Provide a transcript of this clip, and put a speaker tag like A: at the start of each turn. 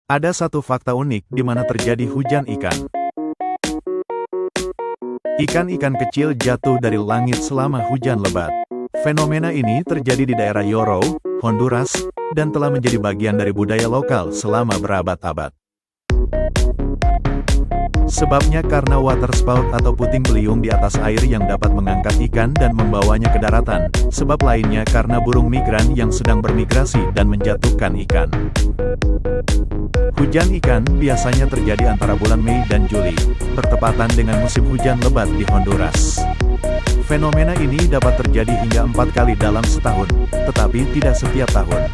A: Ada satu fakta unik di mana terjadi hujan ikan. Ikan-ikan kecil jatuh dari langit selama hujan lebat. Fenomena ini terjadi di daerah Yoro, Honduras, dan telah menjadi bagian dari budaya lokal selama berabad-abad. Sebabnya karena waterspout atau puting beliung di atas air yang dapat mengangkat ikan dan membawanya ke daratan. Sebab lainnya karena burung migran yang sedang bermigrasi dan menjatuhkan ikan. Hujan ikan biasanya terjadi antara bulan Mei dan Juli, bertepatan dengan musim hujan lebat di Honduras. Fenomena ini dapat terjadi hingga 4 kali dalam setahun, tetapi tidak setiap tahun.